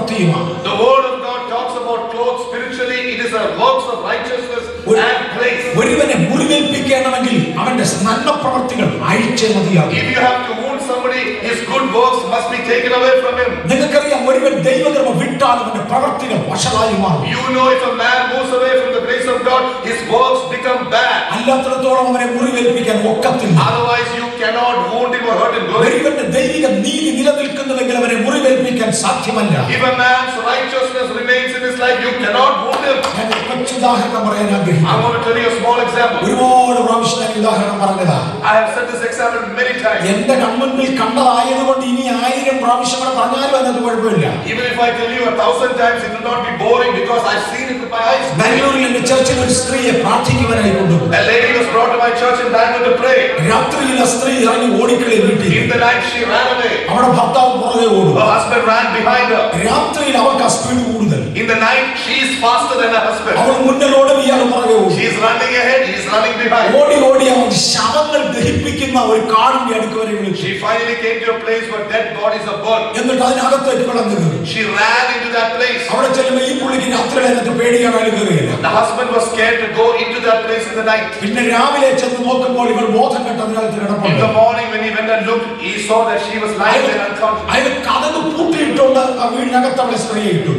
പ്രവൃത്തിയുമാണ്. The word of God talks about clothes spiritually. It is a works of righteousness and grace. ഒരുവനെ മുറിവേൽപ്പിക്കണമെങ്കിൽ അവന്റെ നന്മ പ്രവൃത്തികൾ അഴിച്ചേ മതിയാകും. If you have to wound somebody, his good works must be taken away from him. നിങ്ങൾക്കറിയാം, ഒരുവൻ ദൈവകൃപ വിട്ടാൽ അവന്റെ പ്രവൃത്തികൾ വഷളായി മാറും. You know, if a man moves away from the grace of God, his works become bad. അല്ലാത്തിടത്തോളം അവനെ മുറിവേൽപ്പിക്കാൻ ഒക്കത്തില്ല. Otherwise you cannot wound him or hurt him. ഒരുവന്റെ ദൈവിക നീതി നിലനിൽക്കുന്നുവെങ്കിൽ അവനെ മുറിവേൽപ്പിക്കാൻ സാധ്യമല്ല. If a man's righteousness remains in his life, you cannot wound him. ഞാൻ ഒരു ഉദാഹരണം പറയാൻ ആഗ്രഹിക്കുന്നു. I'm going to tell you a small example. ഒരുപാട് പ്രാവശ്യം ഞാൻ ഉദാഹരണം പറഞ്ഞതാ. I have said this example many times. എന്റെ കൺമുൻപിൽ കണ്ടതായതുകൊണ്ട് ഇനി 1000 പ്രാവശ്യം കൂടെ പറഞ്ഞാലും അതിനകത്ത് കുഴപ്പമില്ല. Even if I tell you 1000 times, it will not be boring because I've seen it with my eyes. ബാംഗ്ലൂരിൽ എന്റെ ചർച്ചിൽ ഒരു സ്ത്രീയെ പ്രാർത്ഥിക്കുവാനായി കൊണ്ടുപോയി. A lady was brought to my church in Bangalore to pray. രാത്രിയിൽ ആ സ്ത്രീ ഇറങ്ങി ഓടിക്കളി വീട്ടിൽ. In the night she ran away. അവളുടെ ഭർത്താവ് പുറകെ ഓടും. Her husband ran behind her. രാത്രിയിൽ അവൾക്ക് ആ സ്പീഡ് കൂടുതൽ. In the night she is faster than her husband. അവൾ മുന്നിലോടും ഇയാൾ പുറകെ ഓടും. She is running ahead, he is running behind. ഓടി ഓടി അവൾ ശവങ്ങൾ ദഹിപ്പിക്കുന്ന ഒരു കാടിന്റെ അടുക്ക് വരെ വിളിച്ചു. She finally came to a place where dead bodies are burned. എന്നിട്ട് അതിനകത്തേക്ക് കടന്നു കയറി. She ran into that place. അവിടെ ചെല്ലുമ്പോൾ ഈ പുള്ളിക്ക് രാത്രിയിലകത്ത് പേടിയാണ്, അയാൾ കയറിയില്ല. The husband was scared to go into that place in the night. പിന്നെ രാവിലെ ചെന്ന് നോക്കുമ്പോൾ ഇവൾ ബോധം കെട്ട് അതിനകത്ത് കിടപ്പുണ്ട്. In the morning when he went and looked, he saw that she was lying there unconscious. അയാൾ കതക് പൂട്ടിയിട്ടുണ്ട് ആ വീടിനകത്ത് അവളെ സ്ത്രീയെ ഇട്ടു.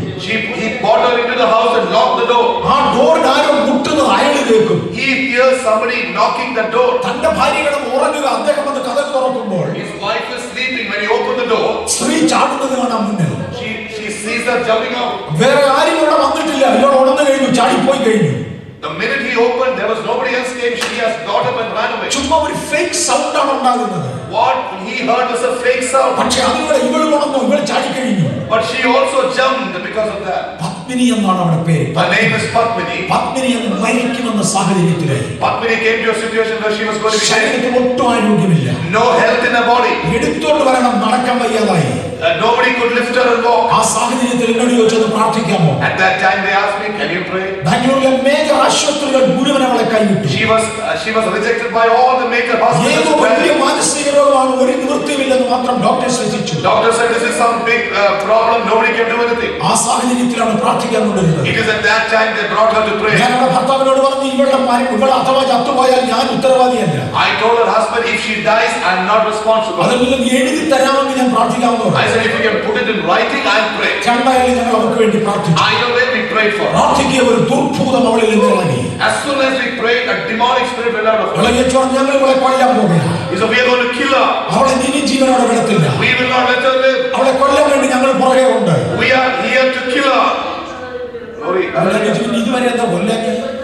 He brought her into the house and locked the door. ആ ഡോറിന് ആരോ മുട്ടുന്നത് അയാൾ കേൾക്കും. He hears somebody knocking the door. തന്റെ ഭാര്യ കിടന്ന് ഉറങ്ങുക, അദ്ദേഹം വന്ന് കതക് തുറക്കുമ്പോൾ His wife is sleeping. When he opened the door, സ്ത്രീ ചാടുന്നത് കാണാൻ മുന്നിൽ. she sees her jumping out. വേറെ ആരും ഇവിടെ വന്നിട്ടില്ല, ഇയാൾ ഉണർന്നു കഴിഞ്ഞു, ചാടിപ്പോയി കഴിഞ്ഞു. The minute he opened, there was nobody else came. She has got up and ran away. ചുമ്മാ ഒരു ഫേക്ക് സൗണ്ട് ആണ് ഉണ്ടാകുന്നത്. What he heard was a fake sound. പക്ഷേ അതിലൂടെ ഇവൾ ഉണർന്നു, ഇവൾ ചാടിക്കഴിഞ്ഞു. But she also jumped because of that. Padmini എന്നാണ് അവളുടെ പേര്. Her name is Padmini. Padmini എന്ന് മരിക്കുമെന്ന സാഹചര്യത്തിലായി. Padmini came to a situation where she was going to be dead. ശരീരത്തിൽ ഒട്ടും ആരോഗ്യമില്ല. No health in her body. എടുത്തോണ്ട് വരണം, നടക്കാൻ വയ്യാതായി. Nobody could lift her and walk. ആ സാഹചര്യത്തിൽ എന്നോട് ചോദിച്ചത് പ്രാർത്ഥിക്കാമോ? At that time they asked me, can you pray? ബാംഗ്ലൂരിലെ മേജർ ആശുപത്രികൾ മുഴുവൻ അവളെ കൈവിട്ടു. She was rejected by all the major hospitals. ഏതോ വലിയ മാനസിക രോഗമാണ്, ഒരു നിവൃത്തിയുമില്ലെന്ന് മാത്രം ഡോക്ടേഴ്സ് രചിച്ചു. Doctor said this is some big problem, nobody can do anything. ആ സാഹചര്യത്തിലാണ് പ്രാർത്ഥിക്കാൻ കൊണ്ടിരുന്നത്. It is at that time they brought her to pray. ഞാൻ അവളുടെ ഭർത്താവിനോട് പറഞ്ഞു, ഇവൾ അഥവാ ചത്തുപോയാൽ ഞാൻ ഉത്തരവാദിയല്ല. I told her husband, if she dies, I am not responsible. അതെല്ലാം എഴുതി തരാമെന്ന് ഞാൻ പ്രാർത്ഥിക്കാമെന്ന്. I said, if you can put it in writing, I'll pray. രണ്ടായാലും ഞങ്ങൾ അവർക്ക് വേണ്ടി പ്രാർത്ഥിച്ചു. Either way we prayed for her. പ്രാർത്ഥിക്കുക, ഒരു ദുർഭൂതം അവളിൽ നിന്ന് ഇറങ്ങി. As soon as we prayed, a demonic spirit went out of her. ഞങ്ങൾ ഇവളെ കൊല്ലാൻ പോകുകയാണ്. He said, we are going to kill her. അവളെ ഇനി ജീവനോടെ വിടത്തില്ല. We will not let her live. അവളെ കൊല്ലാൻ വേണ്ടി ഞങ്ങൾ പുറകെ ഉണ്ട്. We are here to kill her. Glory. ഇതുവരെ എന്താ കൊല്ലാൻ?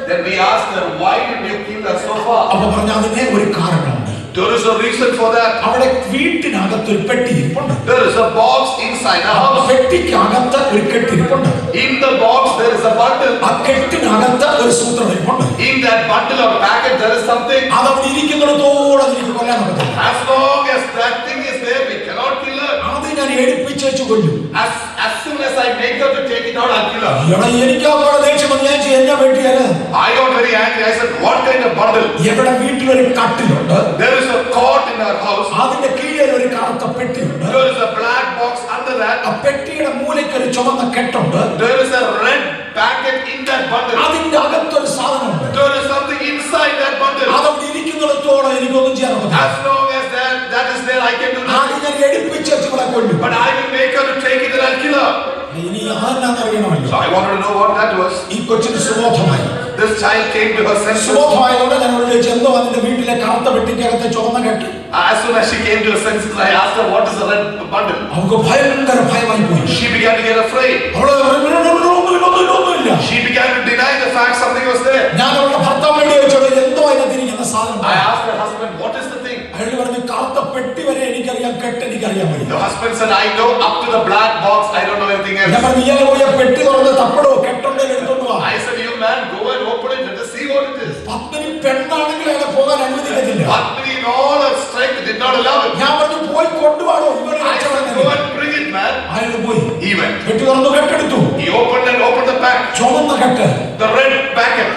Then we asked her, why did you kill her so far? അപ്പൊ പറഞ്ഞ അതിനെ ഒരു കാരണമുണ്ട്. There is a reason for that. അവിടെ വീട്ടിനകത്ത് ഒരു പെട്ടി ഇരിപ്പുണ്ട്. There is a box inside the house. പെട്ടിക്കകത്ത് ഒരു കെട്ടിരിപ്പുണ്ട്. In the box there is a bundle. ആ കെട്ടിനകത്ത് ഒരു സൂത്രം ഇരിപ്പുണ്ട്. In that bundle or packet there is something. അതവിടെ ഇരിക്കുന്നിടത്തോളം എനിക്ക് കൊല്ലാൻ പറ്റില്ല. As long as that thing is there, we cannot kill her. അത് ഞാൻ എടുപ്പിച്ചു കൊല്ലും. As soon as I make her to take it out, I'll kill her. എടാ, എനിക്ക് അവിടെ ദേഷ്യം വന്നു. ഞാൻ എന്നെ വെട്ടിയാല്. I got very angry. I said, what kind of bundle? എവിടെ വീട്ടിലൊരു കട്ടിലുണ്ട്. There is a cot in our house. അതിന്റെ കീഴിൽ ഒരു കറുത്ത പെട്ടിയുണ്ട്. There is a black box under that. ആ പെട്ടിയുടെ മൂലയ്ക്ക് ഒരു ചുവന്ന കെട്ടുണ്ട്. There is a red packet in that bundle. അതിന്റെ അകത്തൊരു സാധനമുണ്ട്. There is something inside that bundle. അതവിടെ ഇരിക്കുന്നിടത്തോളം എനിക്കൊന്നും ചെയ്യാൻ പറ്റില്ല. As long as that is there, I can do അത് nothing. ഞാൻ എടുപ്പിച്ചു ഇവിടെ കൊല്ലും. But I will make her to take it and I'll kill her. ഇനി ആരെന്നറിയണമല്ലോ. So I wanted to know what that was. ഈ കൊച്ചിന് സുബോധമായി. This child came to her senses. സുബോധമായതോടെ ഞാൻ അവളോട് ചോദിച്ചു, എന്തോ അതിന്റെ വീട്ടിലെ കറുത്ത പെട്ടിക്കകത്തെ ചുവന്ന കെട്ട്. As soon as she came to her senses, I asked her, what is the red bundle? അവൾക്ക് ഭയങ്കര ഭയമായി പോയി. She began to get afraid. ഒന്നുമില്ല. She began to deny the fact something was there. ഞാൻ അവളുടെ ഭർത്താവിനോട് ചോദിച്ചോളൂ, എന്തോ അതിനകത്തിരിക്കുന്ന സാധനം. I asked her husband, what is the thing? അയാൾ പറഞ്ഞു, കറുത്ത പെട്ടി വരെ എനിക്കറിയാം, കെട്ട് എനിക്കറിയാൻ വയ്യ. The husband said, I know up to the black box, I don't know anything ഞാൻ else. പറഞ്ഞു, ഇയാൾ പോയി ആ പെട്ടി തുറന്ന് തപ്പടോ കെട്ടുണ്ടോ എടുത്തോണ്ട് വാ. I said, you man, go and open it, let us see what it is. Padmini പെണ്ണാണെങ്കിൽ അയാളെ പോകാൻ അനുവദിക്കത്തില്ല. Padmini in all her strength did not allow it. ഞാൻ പറഞ്ഞു, പോയി കൊണ്ടുപോടോ. I said, go and bring it, man. അയാൾ പോയി. He went. പെട്ടി തുറന്നു കെട്ടെടുത്തു. He opened the pack. ചുവന്ന കെട്ട്. The red packet.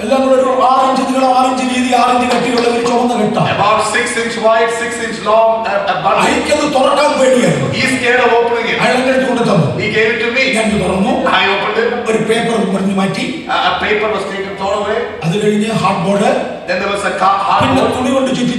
എല്ലാം കൂടെ ഒരു 6 ഇഞ്ച് നീളം 6 ഇഞ്ച് വീതി വീതി 6 ഇഞ്ച് കട്ടിയുള്ള ഒരു ചുവന്ന കെട്ട. About 6 inch wide, 6 inch long, a bundle. അയക്കത് തുറക്കാൻ പേടിയായിരുന്നു. He is scared of opening it. അയാൾ എന്റെ കൊണ്ട് തന്നു. He gave it to me. ഞാൻ തുറന്നു. I opened it. ഒരു പേപ്പർ മുറിഞ്ഞു മാറ്റി. A paper was taken, thrown away. അത് കഴിഞ്ഞ് hard board. Then there was a പിന്നെ hard തുണി കൊണ്ട് ചുറ്റി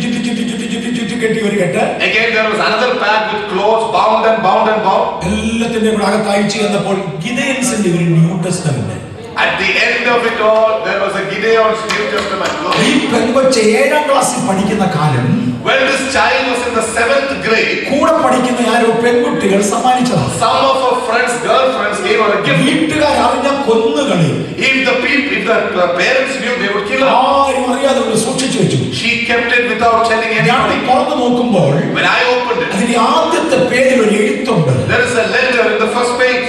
കെട്ടി ഒരു കെട്ട്. Again there was another bag with clothes bound and bound and bound. എല്ലാത്തിന്റെ കൂടെ അകത്ത് അയച്ചു ചെന്നപ്പോൾ ഗിദെയോൻസിന്റെ ഒരു new testament. At the end of it all, there was a Gideon's New Testament. ഈ പെൺകൊച്ച് 7ാം ക്ലാസ്സിൽ പഠിക്കുന്ന കാലം When this child was in the 7th grade, കൂടെ പഠിക്കുന്ന ആരോ പെൺകുട്ടികൾ സമ്മാനിച്ചതാണ്. some of her friends, girlfriends, gave her a gift. വീട്ടുകാർ അറിഞ്ഞ കൊന്നുകളി. If the parents knew, they would kill her. ആരും അറിയാതെ അവൾ സൂക്ഷിച്ചു വെച്ചു. She kept it without telling ഞാൻ anybody. തുറന്നു നോക്കുമ്പോൾ When I opened it, അതിന്റെ ആദ്യത്തെ പേജിൽ ഒരു എഴുത്തുണ്ട്. there is a letter in the first page.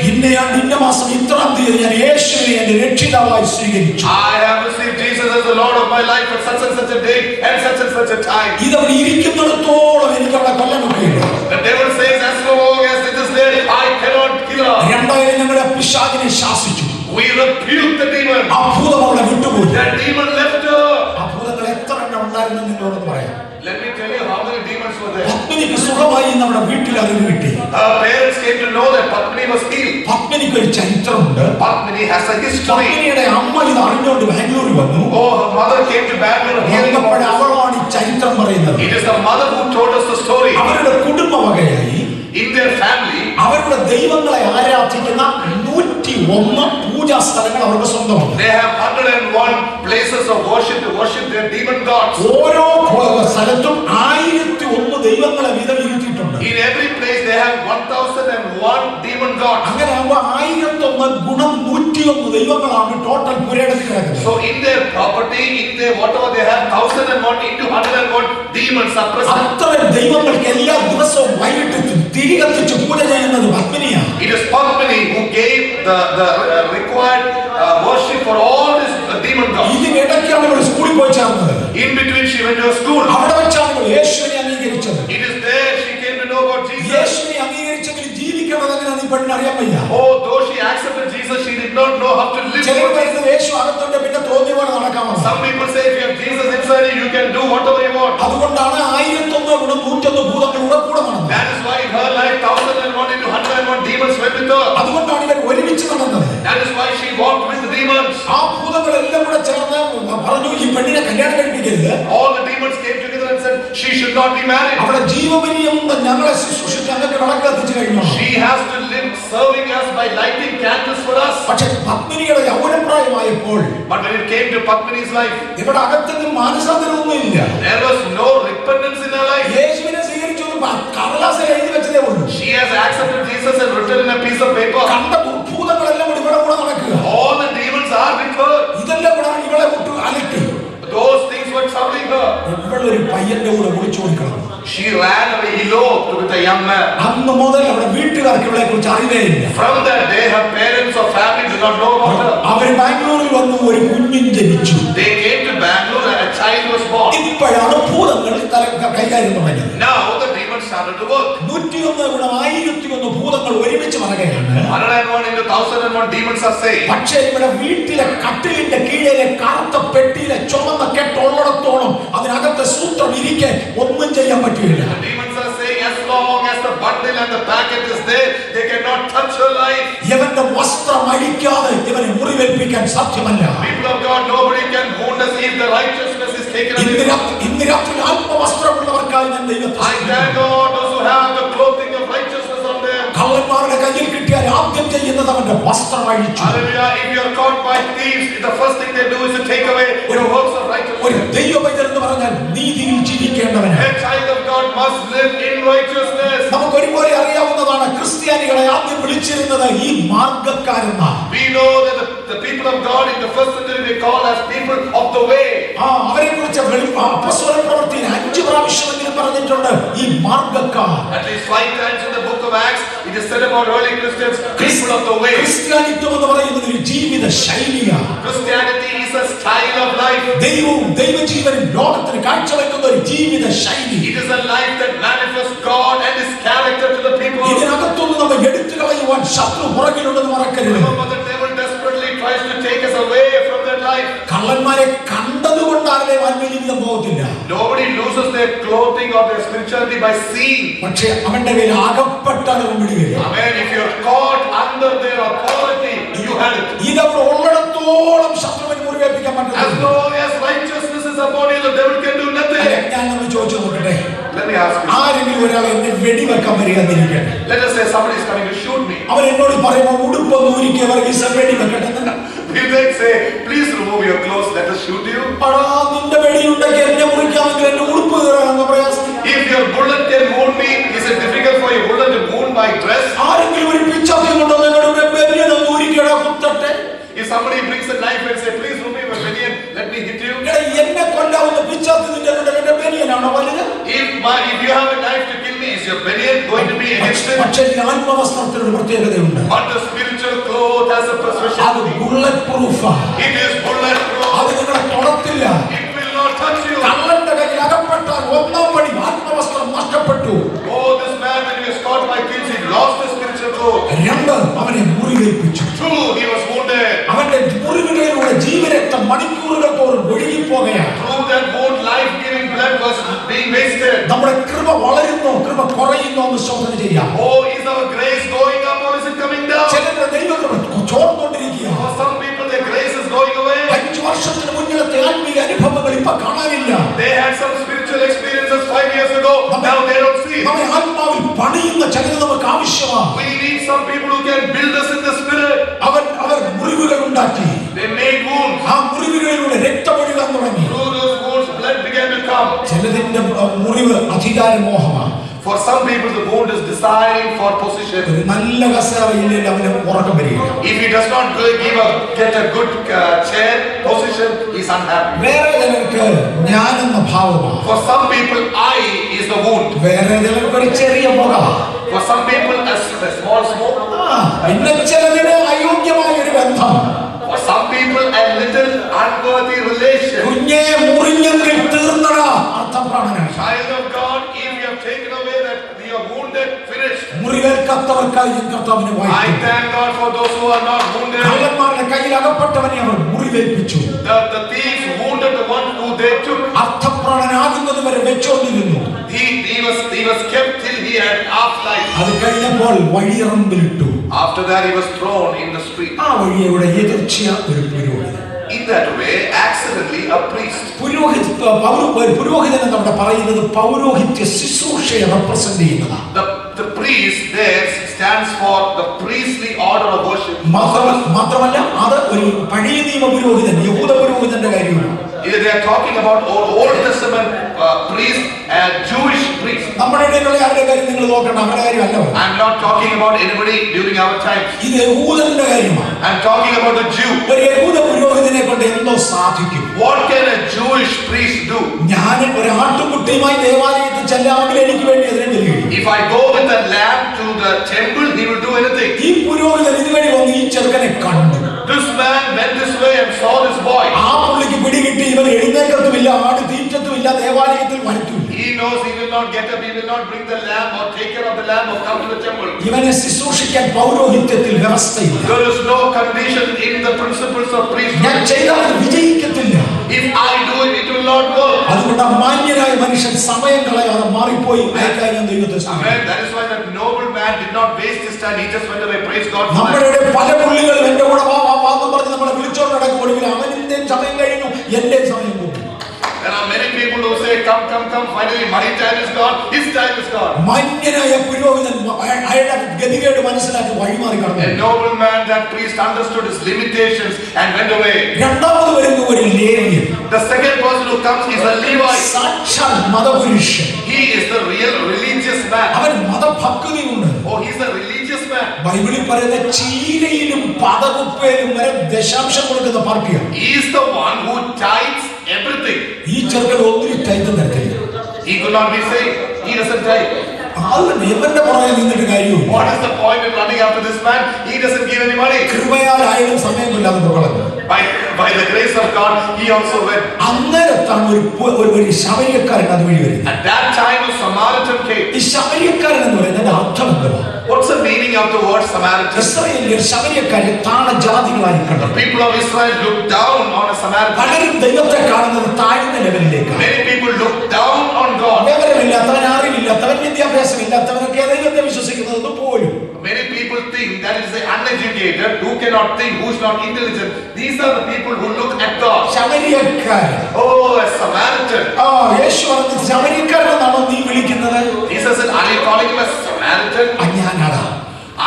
ഇന്ന മാസം ഇത്രാം തീയതി ഞാൻ യേശുവിനെ എന്റെ രക്ഷിതാവായി സ്വീകരിച്ചു. I have received Jesus as the Lord of my life at such and such a date and such a time. ഇതവിടെ ഇരിക്കുന്നിടത്തോളം എനിക്ക് അവിടെ കൊല്ലാനൊക്കെയില്ല. The devil says, as long as it is there, I cannot kill her. രണ്ടായിരം ഞങ്ങളുടെ പിശാചിനെ ശാസിച്ചു. We rebuke the demon. ആ ഭൂതം അവളെ വിട്ടുപോയി. That demon left her. ആ ഭൂതങ്ങൾ എത്ര എണ്ണം ഉണ്ടായിരുന്നു നിങ്ങളോട് പറയാം. Let me tell you how many demons were there. പത്മിനിക്ക് സുഖമായി നമ്മുടെ വീട്ടിൽ അറിവ് കിട്ടി. Her parents came to know that Padmini was healed. പത്മിനിക്ക് ഒരു ചരിത്രമുണ്ട്. Padmini has a history. പത്മിനിയുടെ അമ്മ ഇത് അറിഞ്ഞുകൊണ്ട് ബാംഗ്ലൂരിൽ വന്നു. Oh, her mother came to Bangalore hearing about it. അവളാണ് ഈ ചരിത്രം പറയുന്നത്. It is the mother who told us the story. അവരുടെ കുടുംബ വകയായി In their family, അവരുടെ ദൈവങ്ങളെ ആരാധിക്കുന്ന 101 പൂജാ സ്ഥലങ്ങൾ അവർക്ക് സ്വന്തമാണ്. they have 101 places of worship to worship their demon gods. ഓരോ സ്ഥലത്തും 1001 ദൈവങ്ങളെ വീതം ഇരുത്തിയിട്ടുണ്ട്. In every place they have 1001 demon gods. അങ്ങനെ ആവുമ്പോൾ 1001 ഗുണം 101 ദൈവങ്ങളാണ് ടോട്ടൽ പുരയിടത്തിൽ കിടക്കുന്നത്. So in their property, in their whatever they have, 1001 into 101 demons are present. അത്രയും ദൈവങ്ങൾക്ക് എല്ലാ ദിവസവും വൈകിട്ട് തിരി കത്തിച്ച് പൂജ ചെയ്യുന്നത് പത്മിനിയാണ്. It is Padmini who gave the required worship for all these demon gods. ഇതിനിടയ്ക്കാണ് ഇവൾ സ്കൂളിൽ പോയി ചേർന്നത്. In between she went to a school. അവിടെ വെച്ചാണ് ഇവൾ യേശുവിനെ അംഗീകരിച്ചത്. It is there she came to know about Jesus. യേശുവിനെ അംഗീകരിച്ചെങ്കിൽ ജീവിക്കണം എങ്ങനെയാണെന്ന് ഈ പെണ്ണിന് അറിയാൻ വയ്യ. Oh, though she accepted Jesus, she did not know how to live. ചിലർ പറയുന്നത് യേശു അകത്തുണ്ട് പിന്നെ തോന്നിയ പോലെ നടക്കാമെന്ന്. Some people say if you have Jesus inside you, you can do whatever you want. അതുകൊണ്ടാണ് 1001 ഗുണം 101 ഭൂതങ്ങളുടെ കൂടെ നടന്നത്. That is why in her life 1001 into 101 demons went with her. അതുകൊണ്ടാണ് ഇവർ ഒരുമിച്ച് നടന്നത്. That is why she walked with the demons. ആ ഭൂതങ്ങളെല്ലാം കൂടെ ചേർന്ന് പറഞ്ഞു ഈ പെണ്ണിനെ കല്യാണം കഴിപ്പിക്കരുത്. All the demons came together and said she should not be married. അവിടെ ജീവപര്യന്തം ഞങ്ങളെ ശുശ്രൂഷിച്ച് ഞങ്ങൾക്ക് വിളക്ക് കത്തിച്ചു കഴിഞ്ഞു. She has to live serving us by lighting candles for us. പക്ഷേ പത്മിനിയുടെ യൗവനപ്രായമായപ്പോൾ But when it came to Padmini's life, ഇവിടെ അകത്തൊന്നും മാനസാന്തരമൊന്നും ഇല്ല. there was no repentance in her life. യേശുവിനെ സ്വീകരിച്ചു കടലാസിൽ എഴുതി വെച്ചതേ ഉള്ളൂ. She has accepted Jesus and written in a piece of paper. കണ്ട ഭൂതങ്ങളെല്ലാം കൂടി ഇവിടെ കൂടെ നടക്കുക. All the demons are with her. ഇതെല്ലാം കൂടെ ഇവളെ വിട്ടു അലട്ടി. Those things were troubling her. ഇവളൊരു പയ്യന്റെ കൂടെ ഒളിച്ചു കൊടുക്കണം. She ran away, eloped with a young man. അന്ന് മുതൽ അവിടെ വീട്ടുകാർക്ക് ഇവളെ കുറിച്ച് അറിവേ ഇല്ല. From that day, her parents or family did not know about her. അവർ ബാംഗ്ലൂരിൽ വന്നു ഒരു കുഞ്ഞിൻ ജനിച്ചു. They came to Bangalore and a child was born. ഇപ്പോഴാണ് ഭൂതങ്ങൾ കൈകാര്യം തുടങ്ങിയത്. Now the demons started to work. 101 ഗുണം 1001 ഭൂതങ്ങൾ ഒരുമിച്ച് പറയുകയാണ്. 101 into 1001 demons are saved. പക്ഷേ ഇവിടെ വീട്ടിലെ കട്ടിലിന്റെ കീഴിലെ കറുത്ത പെട്ടിയിലെ ചുമന്ന കെട്ടുള്ളിടത്തോളം അതിനകത്തെ സൂത്രം ഇരിക്കെ ഒന്നും ചെയ്യാൻ പറ്റില്ല. The demons are saying as long as the bundle and the packet is there, they cannot touch her life. ഇവന്റെ വസ്ത്രം അഴിക്കാതെ ഇവനെ മുറിവേൽപ്പിക്കാൻ സാധ്യമല്ല. People of God, nobody can wound us if the righteousness is taken away. ഇന്ന് രാത്രി ആത്മവസ്ത്രമുള്ളവർക്കായി ഞാൻ ദൈവത്തെ I thank God those who have the clothing of righteousness on them. കള്ളന്മാരുടെ കയ്യിൽ കിട്ടിയാൽ ആദ്യം ചെയ്യുന്നത് അവന്റെ വസ്ത്രം അഴിച്ചു. Hallelujah. If you are caught by thieves, the first thing they do is to take away your works of righteousness. ഒരു ദൈവപൈതൽ എന്ന് പറഞ്ഞാൽ നീതിയിൽ ജീവിക്കേണ്ടവനാണ്. A child of God must live in righteousness. നമുക്ക് ഒരുപോലെ അറിയാവുന്നതാണ് ക്രിസ്ത്യാനികളെ ആദ്യം വിളിച്ചിരുന്നത് ഈ മാർഗ്ഗക്കാരെന്നാണ്. We know that the people of God in the first century they call as people of the way. അവരെ കുറിച്ച് അപ്പോസ്തല പ്രവൃത്തിയിൽ 5 പ്രാവശ്യമെങ്കിലും പറഞ്ഞിട്ടുണ്ട് ഈ മാർഗ്ഗക്കാർ. At least 5 times in the book of Acts it is said about early Christians, people of the way. ക്രിസ്ത്യാനിത്വം എന്ന് പറയുന്നത് ഒരു ജീവിത ശൈലിയാണ്. Christianity is a style of life. ദൈവവും ദൈവജീവനും ലോകത്തിന് കാഴ്ചവെക്കുന്ന ഒരു ജീവിത ശൈലി. It is a life that manifests God and His character to the people. ഇതിനകത്തൊന്നും നമ്മൾ എടുത്തു കളയുവാൻ ശത്രു പുറകിലുണ്ടെന്ന് മറക്കരുത്. Remember, the devil desperately tries to take us away from that life. കള്ളന്മാരെ കണ്ടതുകൊണ്ട് ആരുടെയും ആത്മീയ ജീവിതം പോകത്തില്ല. Nobody loses their clothing or their spirituality by seeing. പക്ഷെ അവന്റെ കയ്യിൽ അകപ്പെട്ടാൽ അവൻ വിടുകയില്ല. Amen. If you're caught under their authority, you had it. ഇതവിടെ ഉള്ളിടത്തോളം ശത്രുവിന് മുറിവേൽപ്പിക്കാൻ As പറ്റില്ല. long as righteousness is upon you, the devil can do nothing. ഞാൻ നമ്മൾ ചോദിച്ചു നോക്കട്ടെ, Let me ask you. ആരെങ്കിലും ഒരാൾ എന്നെ വെടിവെക്കാൻ വരികയെന്നിരിക്കട്ടെ, Let us say somebody is coming to shoot me. അവൻ എന്നോട് പറയുമ്പോൾ ഉടുപ്പൊന്ന് ഊരിക്കുക വെടിവെക്കട്ടെ. Will they say, please remove your clothes, let us shoot you? അടാ നിന്റെ വെടിയുണ്ടെങ്കിൽ എന്നെ മുറിക്കാമെങ്കിൽ എന്റെ ഉടുപ്പ് കീറാമെന്ന പ്രയാസം. If your bullet can wound me, is it difficult for your bullet to wound my dress? ആരെങ്കിലും ഒരു പിച്ചാത്തി കൊണ്ടുവന്ന് എന്നോട് വെടിയൊന്ന് ഊരിക്കടാ കുത്തട്ടെ. If somebody brings a knife and say, please remove your banian, let me hit you. എന്നെ കൊല്ലാവുന്ന പിച്ചാത്തി നിന്റെ എന്റെ ബനിയനാണോ വലുത്? If you have a knife to kill me, is your banian going to be against it? പക്ഷേ ആത്മവസ്ത്രത്തിന് ഒരു പ്രത്യേകതയുണ്ട്. But the spiritual cloth has a അത് speciality. Bullet പ്രൂഫാ. It is bullet proof. അത് നിങ്ങളെ തൊടത്തില്ല. It will not touch you. കള്ളന്റെ കയ്യിൽ അകപ്പെട്ടാൽ ഒന്നാം പടി ആത്മവസ്ത്രം നഷ്ടപ്പെട്ടു. Oh, this man, when he was caught by thieves, he lost his spiritual cloth. രണ്ട്, അവനെ മുറിവേൽപ്പിച്ചു. Two, he was wounded. അവന്റെ മുറിവിലൂടെ ജീവരക്തം മണിക്കൂറുകൾ തോറും ഒഴുകിപ്പോകയാണ്. Through that wound, life-giving blood was being wasted. നമ്മുടെ കൃപ വളരുന്നോ കൃപ കുറയുന്നോ എന്ന് ശോധന ചെയ്യാം. Oh, is our grace going up or is it coming down? ചിലരുടെ ദൈവകൃപ ചോർന്നുകൊണ്ടിരിക്കുകയാണ്. For some people, their grace is going away. 5 വർഷത്തിന് മുന്നിലത്തെ ആത്മീയ അനുഭവങ്ങൾ ഇപ്പൊ കാണാനില്ല. They had some spiritual experiences 5 years ago. Now they don't see it. നമ്മെ ആത്മാവിൽ പണിയുന്ന ചിലത് നമുക്ക് ആവശ്യമാണ്. We need some people who can build us in the spirit. അവർ മുറിവുകൾ ഉണ്ടാക്കി. They made wounds. ആ മുറിവുകളിലൂടെ രക്തമൊഴുകാൻ തുടങ്ങി. Through those wounds, blood began to come. ചിലതിന്റെ മുറിവ് അധികാരമോഹമാണ്. For some people, the wound is desiring for position. ഒരു നല്ല കസേരയില്ലെങ്കിൽ അവന് ഉറക്കം വരികയില്ല. If he does not get a good chair position, he is unhappy. വേറെ ചിലർക്ക് ഞാനെന്ന ഭാവമാണ്. For some people, I is the wound. വേറെ ചിലർക്ക് ഒരു ചെറിയ മുഖമാണ്. For some people, a small smoke. പിന്നെ ചിലതിന് അയോഗ്യമായ ഒരു ബന്ധം. For some people, a little unworthy relation. കുഞ്ഞെ മുറിഞ്ഞെങ്കിൽ തീർന്നടാ അർത്ഥം പ്രാണനാണ്. Child of God, if you have taken away that you are wounded, finished. മുറിവേൽക്കാത്തവർക്കായി ഞാൻ കർത്താവിനെ I വാഴ്ത്തുന്നു. thank God for those who are not wounded. കള്ളന്മാരുടെ കയ്യിൽ അകപ്പെട്ടവനെ അവർ മുറിവേൽപ്പിച്ചു. The thieves wounded the one who they took. അർത്ഥപ്രാണനാകുന്നത് വരെ വെച്ചോണ്ടിരുന്നു. He was kept till he had half life. അത് കഴിഞ്ഞപ്പോൾ വഴിയറമ്പിലിട്ടു. After that, he was thrown in the street. ആ വഴിയുടെ എതിർച്ച ഒരു പുരോഹിതൻ. In that way, accidentally, a priest. പുരോഹിതൻ എന്നവിടെ പറയുന്നത് പൗരോഹിത്യ ശുശ്രൂഷയെ റെപ്രസെന്റ് ചെയ്യുന്നതാണ്. The priest there stands for the priestly order of worship. മാത്രമല്ല അത് ഒരു പഴയ നിയമ പുരോഹിതൻ യഹൂദ പുരോഹിതന്റെ കാര്യമാണ്. They are talking about Old Testament priest and Jewish priest. നമ്മുടെ ഇടയിലുള്ള ആരുടെ കാര്യം നിങ്ങൾ നോക്കണം, അവരുടെ കാര്യമല്ല. I'm not talking about anybody during our times. ഇത് യഹൂദന്റെ കാര്യമാണ്. I'm talking about the Jew. ഒരു യഹൂദ പുരോഹിതനെ കൊണ്ട് എന്തോ സാധിക്കും. What can a Jewish priest do? ഞാൻ ഒരു ആട്ടുകുട്ടിയുമായി ദേവാലയത്തിൽ ചെല്ലാമെങ്കിൽ എനിക്ക് വേണ്ടി അതിനെ ബലിയിടും. If I go with a lamb to the temple, he will do anything. ഈ പുരോഹിതൻ ഇതുവഴി വന്ന് ഈ ചെറുക്കനെ കണ്ടു. This man went this way and saw this boy. ആ പുള്ളിക്ക് പിടികിട്ടി ഇവൻ എഴുന്നേക്കത്തുമില്ല, ആട് തീറ്റത്തുമില്ല, ദേവാലയത്തിൽ വരത്തുമില്ല. He knows he will not get up, he will not bring the lamb or take care of the lamb or come to the temple. ഇവനെ ശുശ്രൂഷിക്കാൻ പൗരോഹിത്യത്തിൽ വ്യവസ്ഥയില്ല. There is no condition in the principles of priesthood. ഞാൻ ചെയ്താൽ അത് വിജയിക്കത്തില്ല. If I do it, it will not work. അതുകൊണ്ട് മാന്യനായ മനുഷ്യൻ സമയം കളയാതെ മാറിപ്പോയി അയക്കാൻ ഞാൻ ദൈവത്തെ സ്തുതിക്കുന്നു. Amen. That is why that noble man did not waste his time. He just went away. Praise God for that. നമ്മുടെ പല പുള്ളികളും എന്റെ കൂടെ വാ പറഞ്ഞ് നമ്മളെ വിളിച്ചോണ്ട് നടക്കുമ്പോൾ അവന്റെ സമയം കഴിഞ്ഞു, എന്റെ സമയം പോകും. There are many people who say, come. Finally, my time is gone. His time is gone. മാന്യനായ പുരോഹിതൻ അയാളുടെ ഗതികേട് മനസ്സിലാക്കി വഴിമാറി കടന്നു. A noble man, that priest understood his limitations and went away. രണ്ടാമത് വരുന്ന ഒരു ലേവ്യൻ. The second person who comes is a Levite. സാക്ഷാൽ മതപുരുഷൻ. He is the real religious man. അവൻ മതഭക്തിയുണ്ട്. Oh, he's a religious man. ബൈബിളിൽ പറയുന്ന ചീരയിലും പദകുപ്പയിലും വരെ ദശാംശം കൊടുക്കുന്ന പാർട്ടിയാണ്. He is the one who tithes everything. ഈ ചെറുക്കൻ ഒത്തിരി ടൈറ്റ് തരത്തില്ല. He could not be saved. He doesn't tithe. ഇവന്റെ പുറകെ നിന്നിട്ട് കാര്യവും. What is the point in running after this man? He doesn't give any money. കൃപയാൽ ആയാലും സമയമില്ലാതെ പോകളഞ്ഞു. By the grace of God, he also went. അന്നേരത്താണ് ഒരു ശമര്യക്കാരൻ അതുവഴി വരുന്നത്. At that time, a Samaritan came. ഈ ശമര്യക്കാരൻ എന്ന് പറയുന്നതിന്റെ അർത്ഥം എന്തുവാ? What's the meaning meaning of the word Samaritan. ഇസ്രായേലിയർ ശമര്യക്കാരെ Thana ജാതികളായി The കണ്ടു. people of Israel looked down on a Samaritan. പലരും ദൈവത്തെ കാണുന്നത് താഴ്ന്ന ലെവലിലേക്കാണ്. Many people look down on God. വിവരമില്ലാത്തവൻ, അറിവില്ലാത്തവൻ, വിദ്യാഭ്യാസമില്ലാത്തവനൊക്കെ ദൈവത്തെ വിശ്വസിക്കുന്നത് പോലും. Many people think that it is the uneducated who cannot think, who is not intelligent. These are the people who look at God. ശമര്യക്കാരൻ. Oh, a Samaritan. യേശു പറഞ്ഞു, ശമര്യക്കാരനെന്നാണോ നീ വിളിക്കുന്നത്? Jesus said, are you calling him a Samaritan? ഞാനാടാ.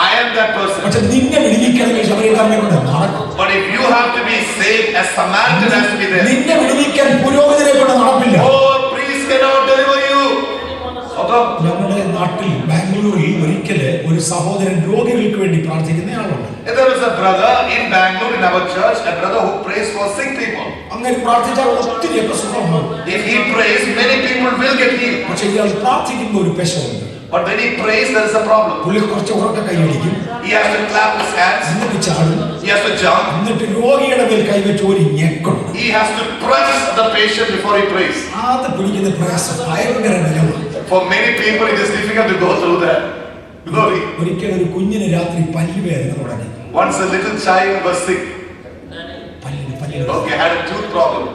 I am that person. പക്ഷെ നിന്നെ വിടുവിക്കണമെങ്കിൽ ശമര്യക്കാരനെ കൊണ്ട് നടക്കും. But if you have to be saved, a Samaritan has to be there. നിന്നെ വിടുവിക്കാൻ പുരോഹിതരെ കൊണ്ട് നടപ്പില്ല. Oh, priest cannot deliver you. നമ്മുടെ നാട്ടിൽ ബാംഗ്ലൂരിൽ ഒരിക്കല് ഒരു സഹോദരൻ രോഗികൾക്ക് വേണ്ടി പ്രാർത്ഥിക്കുന്ന ആളുണ്ട്. There is a brother in Bangalore in our church, a brother who prays for sick people. അങ്ങനെ പ്രാർത്ഥിച്ചാൽ ഒത്തിരിയൊക്കെ സുഖമാകും. If he prays, many people will get healed. പക്ഷെ ഇയാൾ പ്രാർത്ഥിക്കുമ്പോൾ ഒരു പെശമുണ്ട്. But when he prays, there is a problem. പുള്ളി കുറച്ച് ഉറക്ക കൈയടിക്കും. He has to clap his hands. എന്നിട്ട് ചാടും. He has to jump. എന്നിട്ട് രോഗിയുടെ മേൽ കൈവച്ച് ഒരു ഞെക്കുണ്ട്. He has to press the patient before he prays. അത് പിടിക്കുന്ന പ്രയാസം ഭയങ്കര ബലമാണ്. For many people, it is difficult to go through that. Glory. ഒരിക്കൽ ഒരു കുഞ്ഞിന് രാത്രി പല്ലുവേദന തുടങ്ങി. Once a little child was sick. പല്ലിന് Okay, had a tooth problem.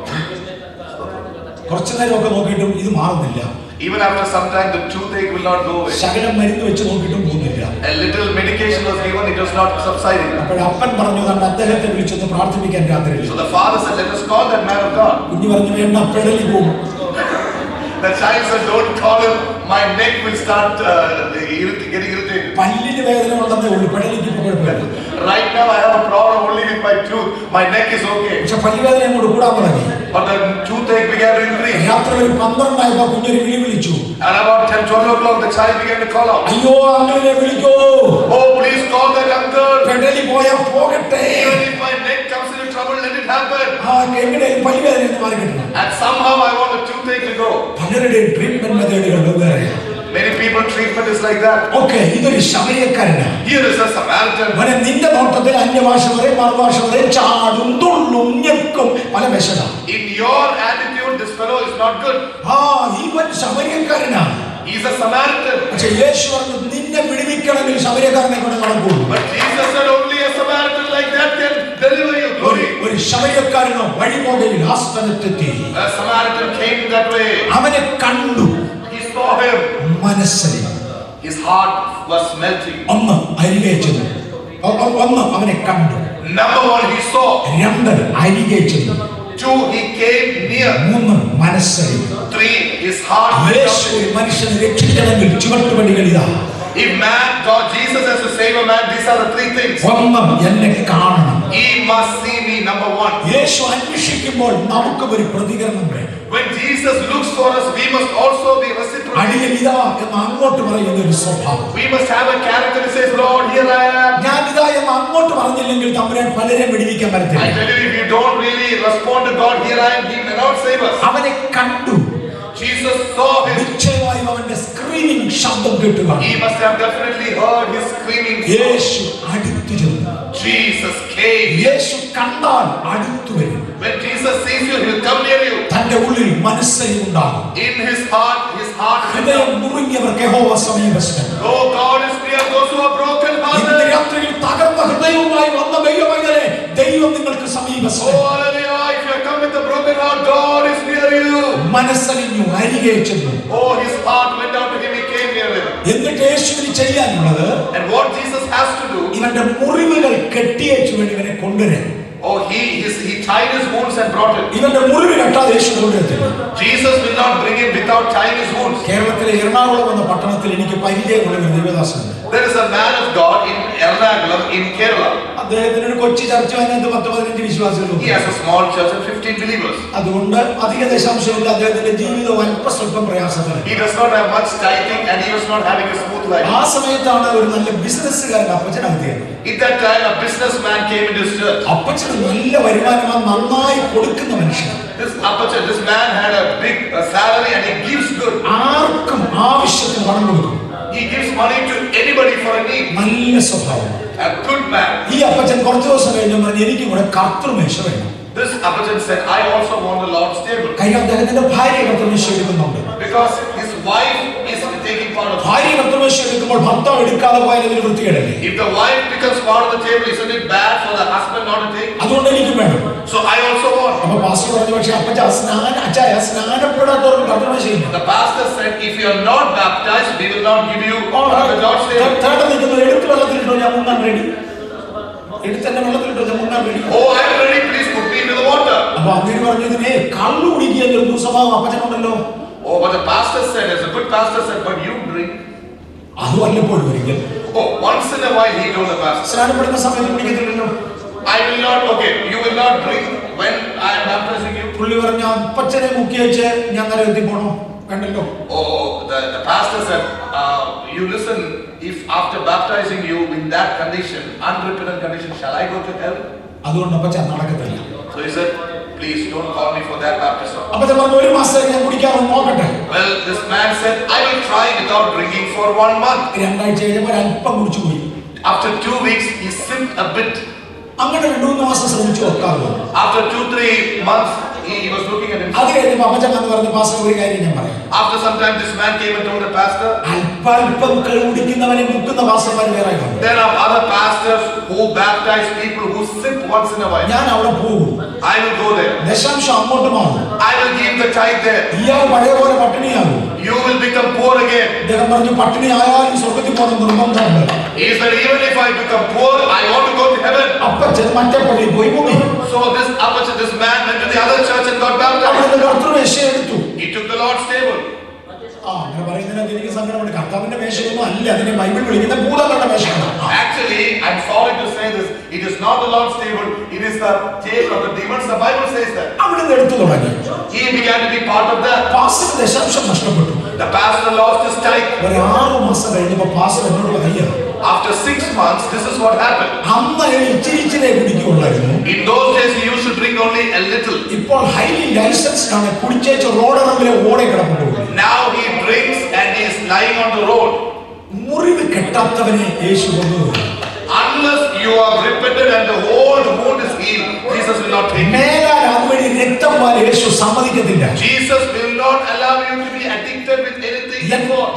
കുറച്ചു നേരമൊക്കെ നോക്കിയിട്ടും ഇത് മാറുന്നില്ല. Even after some time, the toothache will not go away. ശകലം മരുന്ന് വെച്ച് നോക്കിയിട്ടും പോകുന്നില്ല. A little medication was given, it was not subsiding. അപ്പോൾ അപ്പൻ പറഞ്ഞു, കണ്ട് അദ്ദേഹത്തെ വിളിച്ചൊന്ന് പ്രാർത്ഥിപ്പിക്കാൻ രാത്രിയിൽ. So the father said, let us call that man of God. കുഞ്ഞു പറഞ്ഞു, വേണ്ട, പെടലി പോകും. The child said, don't call him, my neck will start getting irritated. പല്ലിന് വേദന ഉണ്ടെന്നേ ഉള്ളൂ, പെടലിക്ക് ഇപ്പോൾ കുഴപ്പമില്ല. Right now I have a problem only with my tooth, my neck is okay. പക്ഷെ പല്ലുവേദന അങ്ങോട്ട് കൂടാൻ തുടങ്ങി. But the toothache began to increase. രാത്രി ഒരു 12 ആയപ്പോൾ കുഞ്ഞൊരു വിളി വിളിച്ചു. And about 10-12 o'clock, the child began to call out. അയ്യോ, അങ്കിളിനെ വിളിക്കോ. Oh, please call that uncle. പെടലി പോയാൽ പോകട്ടെ. Even if my neck comes into trouble, let it happen. എങ്ങനെയും പല്ലുവേദന എന്ന് മാറി കിട്ടണം. And somehow I want the toothache to go. പലരുടെയും ട്രീറ്റ്മെന്റ് മെത്തേഡുകൾ വെവ്വേറെയാണ്. Many people treatment is like that. Okay, ഇതൊരു ശമര്യക്കാരനാണ്. Here is a Samaritan. നിന്റെ നോട്ടത്തിൽ അന്യഭാഷ വരെ മറുഭാഷ വരെ ചാടും തുള്ളും ഞെക്കും പല മെഷറാണ്. In your attitude, this fellow is not good. ഇവൻ ശമര്യക്കാരനാണ്. He is a Samaritan. പക്ഷേ യേശു പറഞ്ഞു, നിന്നെ വിടുവിക്കണമെങ്കിൽ ശമര്യക്കാരനെ കൊണ്ട് നടക്കൂ. But Jesus said only a Samaritan like that can deliver you. Glory. ഒരു ശമര്യക്കാരനോ വഴിപോകയിൽ ആ സ്ഥലത്തെത്തി. A Samaritan came that way. അവനെ കണ്ടു. He saw him. മനസ്സിൽ His heart was melting. ഒന്ന് അരികെ ചെന്നു. ഒന്ന് അവനെ കണ്ടു. Number one, he saw. രണ്ട് അരികെ ചെന്നു. Two, he came near. മൂന്ന് മനസ്സിൽ. Three, his heart യേശു melted. മനുഷ്യനെ രക്ഷിക്കണമെങ്കിൽ ചുവട്ടുപടികൾ ഇതാ. If man, God, Jesus has to save a man, these are the three things. ഒന്ന്, എന്നെ കാണണം. He must see me, number one. യേശു അന്വേഷിക്കുമ്പോൾ നമുക്കും ഒരു പ്രതികരണം വേണം. When Jesus looks for us, we must also be reciprocal. അടിയൻ ഇതാ എന്ന് അങ്ങോട്ട് പറയുന്ന ഒരു സ്വഭാവം. We must have a character that says, Lord, here I am. ഞാൻ ഇതാ എന്ന് അങ്ങോട്ട് പറഞ്ഞില്ലെങ്കിൽ തമ്പുരാൻ പലരെയും വിടുവിക്കാൻ I പറ്റത്തില്ല. tell you, if you don't really respond to God, here I am, He may not save us. അവനെ കണ്ടു. Jesus saw him. നിശ്ചയമായും അവന്റെ സ്ക്രീനിങ് ശബ്ദം കേട്ടുക. He must have definitely heard his screaming. യേശു അടുത്തു ചെന്നു. Jesus came. യേശു കണ്ടാൽ അടുത്തു വരും. When Jesus sees you, he will come near you. തന്റെ ഉള്ളിൽ മനസ്സരിവുണ്ടാകും. In his heart ഹൃദയം മുറിഞ്ഞവർക്ക് യഹോവ സമീപസ്ഥൻ. Oh, God is near those who are broken ഇന്ന് hearted. രാത്രിയിൽ തകർന്ന ഹൃദയവുമായി വന്ന ദൈവമേ, ദൈവം നിങ്ങൾക്ക് സമീപസ്ഥൻ. Oh, hallelujah. If you come with a broken heart, God is near you. മനസ്സലിഞ്ഞു, അരികെ ചെന്നു. Oh, his heart went out to him, he came near him. എന്നിട്ട് യേശുവിന് ചെയ്യാനുള്ളത്, And what Jesus has to do, ഇവന്റെ മുറിവുകൾ കെട്ടിയേച്ചു വേണ്ടി ഇവനെ കൊണ്ടുവരാൻ. oh, he tied his wounds and brought him. ഇവന്റെ മുറിവ് കെട്ടാതെ യേശു കൊണ്ടുവരത്തില്ല. Jesus will not bring him without tying his wounds. കേരളത്തിലെ എറണാകുളം എന്ന പട്ടണത്തിൽ എനിക്ക് പരിചയമുള്ള ഒരു ദൈവദാസൻ. There is a man of God in Ernakulam in Kerala. അദ്ദേഹത്തിന് ഒരു കൊച്ചു ചർച്ച, അതിനകത്ത് 10-15 വിശ്വാസികളുണ്ട്. He has a small church of 15 believers. അതുകൊണ്ട് അധിക ദശാംശമില്ല. അദ്ദേഹത്തിന്റെ ജീവിതം അല്പസ്വല്പം പ്രയാസത്തിലാണ്. He does not have much tithing and he was not having a smooth life. ആ സമയത്താണ് ഒരു നല്ല ബിസിനസ്സുകാരൻ അപ്പച്ചനകത്തിയത്. In that time, a businessman came into his church. അപ്പച്ചന് നല്ല വരുമാനമാണ്, നന്നായി കൊടുക്കുന്ന മനുഷ്യൻ. This man had a big salary and he gives good. ആർക്കും ആവശ്യത്തിന് പണം കൊടുക്കും. He gives money to anybody for a need. നല്ല സ്വഭാവം. A good man. ഈ അപ്പച്ചൻ കുറച്ചു ദിവസം കഴിഞ്ഞ് പറഞ്ഞു, എനിക്കും കൂടെ കർത്തൃമേശ വേണം. This Apachan said, I also want the Lord's table. കാര്യം അദ്ദേഹത്തിന്റെ ഭാര്യ കർത്തൃമേശ എടുക്കുന്നുണ്ട്. Because his wife is taking part of it. ഭാര്യ കർത്തൃമേശ എടുക്കുമ്പോൾ ഭക്ഷിക്കുമ്പോൾ ഭർത്താവ് എടുക്കാതെ പോയാൽ അതിന് വൃത്തികേടല്ലേ? If the wife becomes part of the table, isn't it bad for the husband not to take? അതുകൊണ്ട് എനിക്കും വേണം. So I also want. അപ്പൊ പാസ്റ്റർ പറഞ്ഞു, പക്ഷെ അപ്പച്ച സ്നാനപ്പെടാത്തവർക്ക് ഭക്ഷണം ചെയ്യില്ല. The pastor said, if you are not baptized, we will not give you the Lord's table. എടുത്ത് വെള്ളത്തിലിട്ടോ, ഞാൻ മുങ്ങാൻ റെഡി. എടുത്തന്നെ വെള്ളത്തിലിട്ടോ, ഞാൻ മുങ്ങാൻ ready. Oh, I am ready. Please put me into the water. അപ്പൊ അങ്ങനെ പറഞ്ഞതിനെ കള്ളു കുടിക്കുക എന്നൊരു സ്വഭാവം അപ്പച്ചനുണ്ടല്ലോ. Oh, but the pastor said, as a good pastor said, but you drink. അത് വല്ലപ്പോഴും ഒരിക്കൽ. Oh, once in a while he told the pastor. സ്നാനപ്പെടുന്ന സമയത്ത് കുടിക്കത്തില്ലല്ലോ. I will not, okay, you will not drink when I am baptizing you. പുള്ളി പറഞ്ഞ അപ്പച്ചനെ മുക്കി വെച്ച് ഞാൻ നരകത്തിൽ പോണോ? കണ്ടല്ലോ. Oh, the pastor said, you listen, if after baptizing you in that condition, unrepentant condition, shall I go to hell? അതുകൊണ്ട് അപ്പച്ച നടക്കത്തില്ല. So he said, please don't call me for that baptism. അപ്പച്ചൻ പറഞ്ഞു, ഒരു മാസം ഞാൻ കുടിക്കാമെന്ന് നോക്കട്ടെ. Well, this man said, I will try without drinking for 1 month. രണ്ടാഴ്ച കഴിഞ്ഞപ്പോൾ അല്പം കുടിച്ചു പോയി. After 2 weeks, he sipped a bit. അങ്ങനെ 2-3 മാസം ശ്രമിച്ചു നോക്കാറുണ്ട്. After 2-3 months, he was looking at himself. അത് കഴിഞ്ഞപ്പോൾ അപ്പച്ചൻ എന്ന് പറഞ്ഞു, പാസ്റ്റർ ഒരു കാര്യം ഞാൻ പറയാം. After some time, this man came and told the pastor, അല്പം കുടിക്കുന്നവനെ മുക്കുന്ന പാസ്റ്റർമാർ വേറെ ഉണ്ട്. there are other pastors who baptize people who sip once in a while. ഞാൻ അവിടെ പോകും. I will go there. ദശാംശം അങ്ങോട്ട് മാറും. I will give the tithe there. ഇയാൾ പഴയ പോലെ പട്ടിണിയാകും. You will become poor again. അദ്ദേഹം പറഞ്ഞു, പട്ടിണി ആയാലും സ്വർഗത്തിൽ പോകണം നിർബന്ധമുണ്ട്. He said, even if I become poor, I want to go to heaven. അപ്പച്ചൻ മറ്റേ പള്ളിയിൽ പോയി മുങ്ങി. So this man went to the other church and got baptized. അവിടെ കർത്തൃമേശ എടുത്തു. He took the Lord's table. അങ്ങനെ പറയുന്നതിനകത്ത് എനിക്ക് സങ്കടമുണ്ട്. കർത്താവിന്റെ മേശയൊന്നും അല്ല, അതിനെ ബൈബിൾ വിളിക്കുന്ന ഭൂതങ്ങളുടെ മേശയാണ്. Actually, I'm sorry to say this, it is not the Lord's table, it is the table of the demons. The Bible says that. അവിടെ നിന്ന് എടുത്തു തുടങ്ങി. He began to be part of that. Pastor ദശാംശം നഷ്ടപ്പെട്ടു. The pastor lost his tithe. ഒരു 6 മാസം കഴിഞ്ഞപ്പോൾ pastor എന്നോട് പറഞ്ഞു, After 6 months, this is what happened. അന്ന് ഇച്ചിരിച്ചിനെ കുടിക്കുള്ളായിരുന്നു. In those days, he used to drink only a little. ഇപ്പോൾ ഹൈലി ലൈസൻസ്ഡ് ആണ്. കുടിച്ചേച്ച് റോഡറമ്പിലെ ഓടെ കിടപ്പുണ്ട്. Now he drinks and he is lying on the road. മുറിവ് കെട്ടാത്തവനെ യേശു കൊണ്ടുപോകും. Unless you are repented and the whole wound is healed, Jesus will not take you. മേലാൽ അതുവഴി രക്തം വാരി യേശു സമ്മതിക്കത്തില്ല. Jesus will not allow you to be addicted with anything.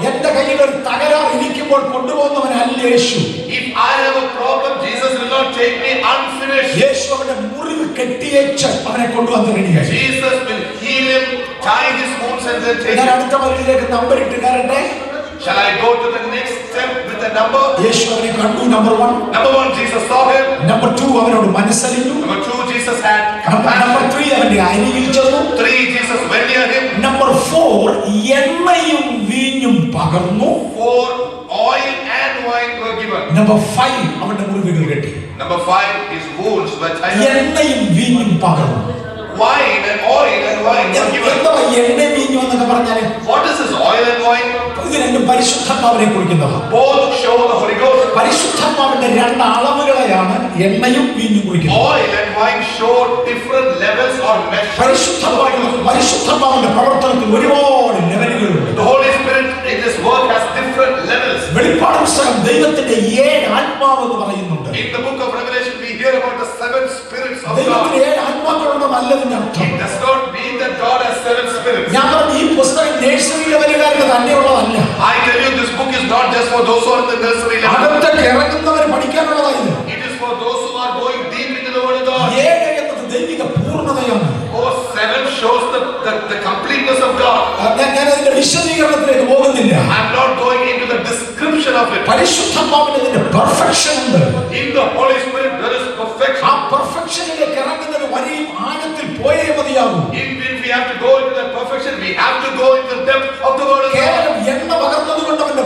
എന്റെ കയ്യിൽ ഒരു തകരാർ ഇരിക്കുമ്പോൾ കൊണ്ടുപോകുന്നവനല്ല യേശു. If I have a problem, Jesus will not take me unfinished. യേശു അവന്റെ മുറിവ് കെട്ടിയേച്ച് അവനെ കൊണ്ടുവന്ന് റെഡിയായി. Jesus will heal him, tie his wounds and then take ഞാൻ him. അടുത്ത വരിയിലേക്ക് നമ്പർ ഇട്ട് കയറട്ടെ. Shall I go to the next step with the number? യേശു അവനെ കണ്ടു. Number 1. Number 1, Jesus saw him. Number 2, അവനോട് മനസ്സലിഞ്ഞു. Number 2, Jesus had number compassion. 3, അവന്റെ അരികിൽ ചെന്നു. 3, Jesus went near him. Number 4, എണ്ണയും വീഞ്ഞും പകർന്നു. 4, oil and wine were given. Number 5, അവന്റെ മുറിവുകൾ കെട്ടി. Number 5, his wounds were tied. എണ്ണയും വീഞ്ഞും പകർന്നു. Wine and oil and wine were given. എന്താ എണ്ണ വീഞ്ഞു എന്നൊക്കെ പറഞ്ഞാല്? What is this oil and wine? ഇത് രണ്ടും പരിശുദ്ധാത്മാവിനെ കുറിക്കുന്നതാണ്. Both show the Holy Ghost. പരിശുദ്ധാത്മാവിന്റെ 2 അളവുകളെയാണ് എണ്ണയും വീഞ്ഞും കുറിക്കുന്നത്. Oil and wine show different levels or measures. പരിശുദ്ധാത്മാവിന്റെ പ്രവർത്തനത്തിൽ ഒരുപാട് ലെവലുകളുണ്ട്. The Holy Spirit in this work has different levels. വെളിപ്പാട് പുസ്തകം ദൈവത്തിന്റെ 7 ആത്മാവ് എന്ന് പറയുന്നുണ്ട്. In the book of Revelation we hear about the 7 spirits of God. ദൈവത്തിന് 7 ആത്മാക്കളുണ്ടെന്നല്ലതിന്റെ അർത്ഥം. It does not mean that God has 7 spirits. ഞാൻ പറഞ്ഞു, ഈ പുസ്തകം nursery ലെവലുകാരുടെ തന്നെയുള്ളതല്ല. I tell you, this book is not just for those who are in the nursery level. അകത്തേക്ക് ഇറങ്ങുന്നവർ പഠിക്കാനുള്ളതായിരുന്നു. It is for those who are going deep into the word of God. 7 എന്നത് ദൈവിക പൂർണ്ണതയാണ്. Oh, 7 shows the completeness of God. ഞാൻ അതിന്റെ വിശദീകരണത്തിലേക്ക് പോകുന്നില്ല. I'm not going into the description of it. പരിശുദ്ധാത്മാവിന് അതിന്റെ perfection ഉണ്ട്. In the Holy Spirit there is perfection. ആ പെർഫെക്ഷനിലേക്ക് ഇറങ്ങുന്നത് വരെയും ആഴത്തിൽ പോയേ മതിയാകും. If we have to go into that perfection, we have to go into the depth of the word of God. കേവലം എണ്ണ പകർന്നത് കൊണ്ട് അവന്റെ